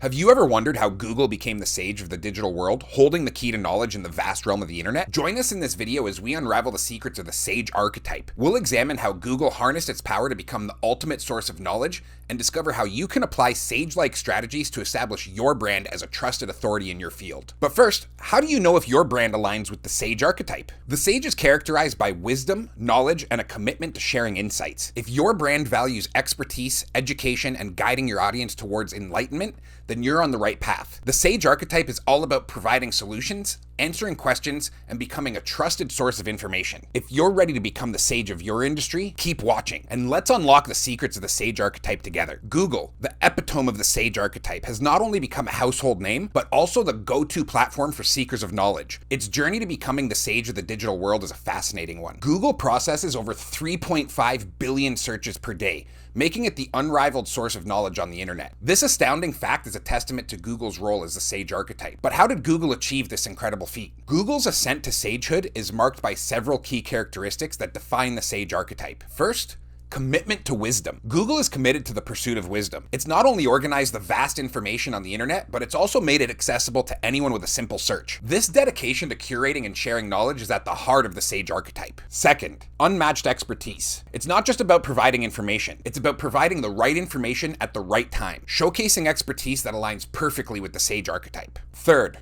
Have you ever wondered how Google became the sage of the digital world, holding the key to knowledge in the vast realm of the internet? Join us in this video as we unravel the secrets of the Sage Archetype. We'll examine how Google harnessed its power to become the ultimate source of knowledge and discover how you can apply sage-like strategies to establish your brand as a trusted authority in your field. But first, how do you know if your brand aligns with the Sage Archetype? The Sage is characterized by wisdom, knowledge, and a commitment to sharing insights. If your brand values expertise, education, and guiding your audience towards enlightenment, then you're on the right path. The Sage Archetype is all about providing solutions, answering questions, and becoming a trusted source of information. If you're ready to become the sage of your industry, keep watching, and let's unlock the secrets of the Sage Archetype together. Google, the epitome of the Sage Archetype, has not only become a household name, but also the go-to platform for seekers of knowledge. Its journey to becoming the sage of the digital world is a fascinating one. Google processes over 3.5 billion searches per day, making it the unrivaled source of knowledge on the internet. This astounding fact is a testament to Google's role as the Sage Archetype. But how did Google achieve this incredible feat? Google's ascent to sagehood is marked by several key characteristics that define the Sage Archetype. First, commitment to wisdom. Google is committed to the pursuit of wisdom. It's not only organized the vast information on the internet, but it's also made it accessible to anyone with a simple search. This dedication to curating and sharing knowledge is at the heart of the Sage Archetype. Second, unmatched expertise. It's not just about providing information, it's about providing the right information at the right time, showcasing expertise that aligns perfectly with the Sage Archetype. Third,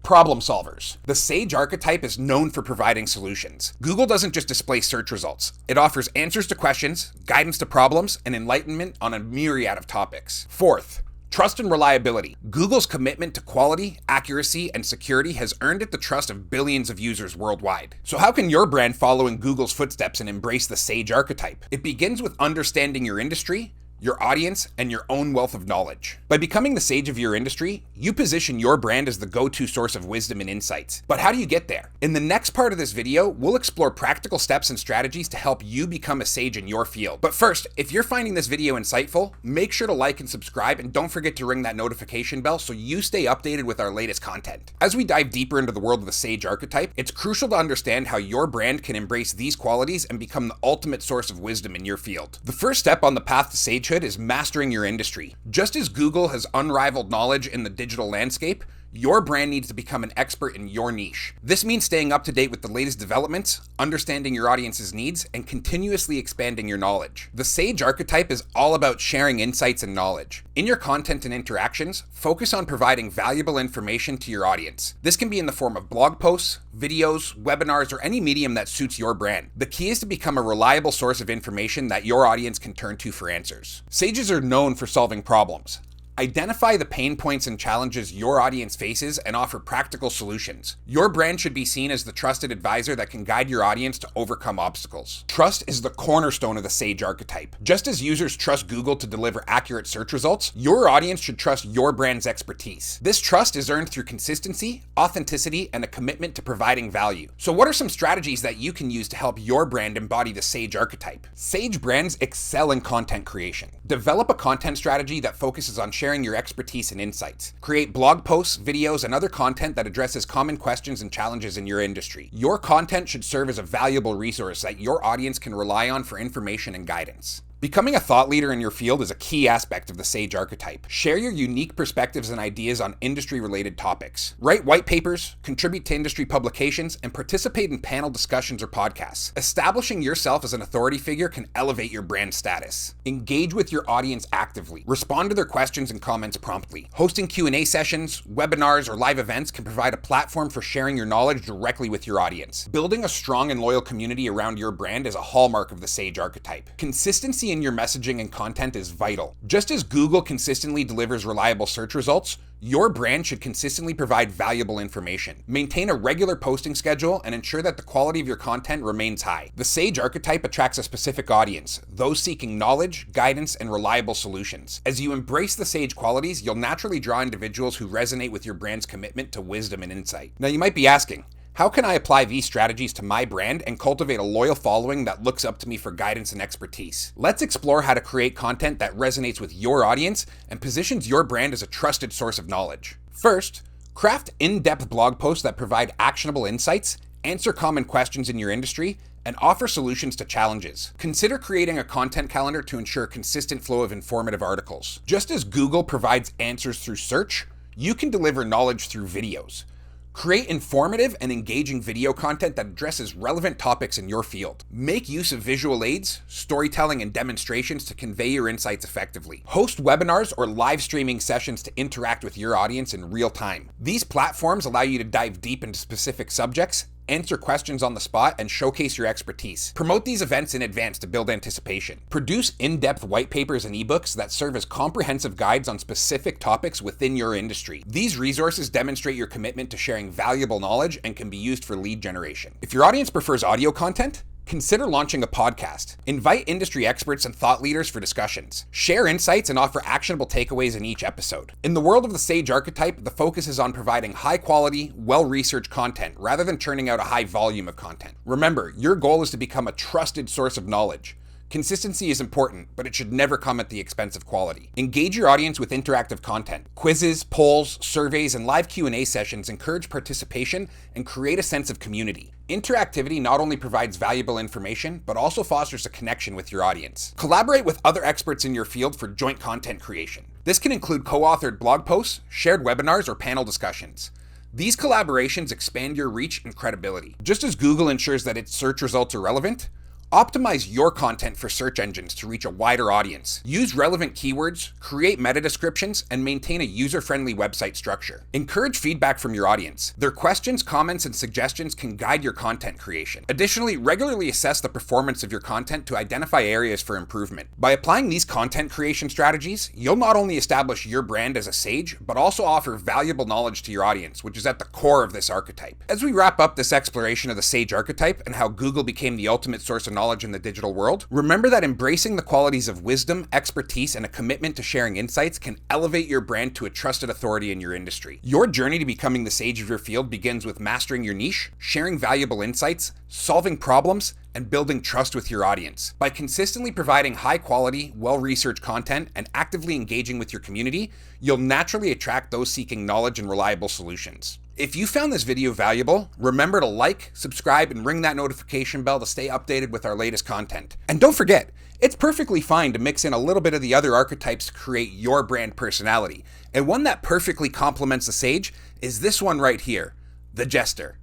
problem solvers. The Sage Archetype is known for providing solutions. Google doesn't just display search results. It offers answers to questions, guidance to problems, and enlightenment on a myriad of topics. Fourth, trust and reliability. Google's commitment to quality, accuracy, and security has earned it the trust of billions of users worldwide. So how can your brand follow in Google's footsteps and embrace the Sage Archetype? It begins with understanding your industry, your audience, and your own wealth of knowledge. By becoming the sage of your industry, you position your brand as the go-to source of wisdom and insights. But how do you get there? In the next part of this video, we'll explore practical steps and strategies to help you become a sage in your field. But first, if you're finding this video insightful, make sure to like and subscribe, and don't forget to ring that notification bell so you stay updated with our latest content. As we dive deeper into the world of the Sage Archetype, it's crucial to understand how your brand can embrace these qualities and become the ultimate source of wisdom in your field. The first step on the path to sagehood is mastering your industry. Just as Google has unrivaled knowledge in the digital landscape, your brand needs to become an expert in your niche. This means staying up to date with the latest developments, understanding your audience's needs, and continuously expanding your knowledge. The Sage Archetype is all about sharing insights and knowledge. In your content and interactions, focus on providing valuable information to your audience. This can be in the form of blog posts, videos, webinars, or any medium that suits your brand. The key is to become a reliable source of information that your audience can turn to for answers. Sages are known for solving problems. Identify the pain points and challenges your audience faces and offer practical solutions. Your brand should be seen as the trusted advisor that can guide your audience to overcome obstacles. Trust is the cornerstone of the Sage Archetype. Just as users trust Google to deliver accurate search results, your audience should trust your brand's expertise. This trust is earned through consistency, authenticity, and a commitment to providing value. So what are some strategies that you can use to help your brand embody the Sage Archetype? Sage brands excel in content creation. Develop a content strategy that focuses on sharing your expertise and insights. Create blog posts, videos, and other content that addresses common questions and challenges in your industry. Your content should serve as a valuable resource that your audience can rely on for information and guidance. Becoming a thought leader in your field is a key aspect of the Sage Archetype. Share your unique perspectives and ideas on industry-related topics. Write white papers, contribute to industry publications, and participate in panel discussions or podcasts. Establishing yourself as an authority figure can elevate your brand status. Engage with your audience actively. Respond to their questions and comments promptly. Hosting Q&A sessions, webinars, or live events can provide a platform for sharing your knowledge directly with your audience. Building a strong and loyal community around your brand is a hallmark of the Sage Archetype. Consistency in your messaging and content is vital. Just as Google consistently delivers reliable search results, your brand should consistently provide valuable information. Maintain a regular posting schedule and ensure that the quality of your content remains high. The Sage Archetype attracts a specific audience, those seeking knowledge, guidance, and reliable solutions. As you embrace the Sage qualities, you'll naturally draw individuals who resonate with your brand's commitment to wisdom and insight. Now you might be asking, how can I apply these strategies to my brand and cultivate a loyal following that looks up to me for guidance and expertise? Let's explore how to create content that resonates with your audience and positions your brand as a trusted source of knowledge. First, craft in-depth blog posts that provide actionable insights, answer common questions in your industry, and offer solutions to challenges. Consider creating a content calendar to ensure a consistent flow of informative articles. Just as Google provides answers through search, you can deliver knowledge through videos. Create informative and engaging video content that addresses relevant topics in your field. Make use of visual aids, storytelling, and demonstrations to convey your insights effectively. Host webinars or live streaming sessions to interact with your audience in real time. These platforms allow you to dive deep into specific subjects, answer questions on the spot, and showcase your expertise. Promote these events in advance to build anticipation. Produce in-depth white papers and ebooks that serve as comprehensive guides on specific topics within your industry. These resources demonstrate your commitment to sharing valuable knowledge and can be used for lead generation. If your audience prefers audio content, consider launching a podcast. Invite industry experts and thought leaders for discussions. Share insights and offer actionable takeaways in each episode. In the world of the Sage Archetype, the focus is on providing high-quality, well-researched content rather than churning out a high volume of content. Remember, your goal is to become a trusted source of knowledge. Consistency is important, but it should never come at the expense of quality. Engage your audience with interactive content. Quizzes, polls, surveys, and live Q&A sessions encourage participation and create a sense of community. Interactivity not only provides valuable information, but also fosters a connection with your audience. Collaborate with other experts in your field for joint content creation. This can include co-authored blog posts, shared webinars, or panel discussions. These collaborations expand your reach and credibility. Just as Google ensures that its search results are relevant, optimize your content for search engines to reach a wider audience. Use relevant keywords, create meta descriptions, and maintain a user-friendly website structure. Encourage feedback from your audience. Their questions, comments, and suggestions can guide your content creation. Additionally, regularly assess the performance of your content to identify areas for improvement. By applying these content creation strategies, you'll not only establish your brand as a sage, but also offer valuable knowledge to your audience, which is at the core of this archetype. As we wrap up this exploration of the Sage Archetype and how Google became the ultimate source of knowledge in the digital world, remember that embracing the qualities of wisdom, expertise, and a commitment to sharing insights can elevate your brand to a trusted authority in your industry. Your journey to becoming the sage of your field begins with mastering your niche, sharing valuable insights, solving problems, and building trust with your audience. By consistently providing high-quality, well-researched content and actively engaging with your community, you'll naturally attract those seeking knowledge and reliable solutions. If you found this video valuable, remember to like, subscribe, and ring that notification bell to stay updated with our latest content. And don't forget, it's perfectly fine to mix in a little bit of the other archetypes to create your brand personality. And one that perfectly complements the sage is this one right here, the jester.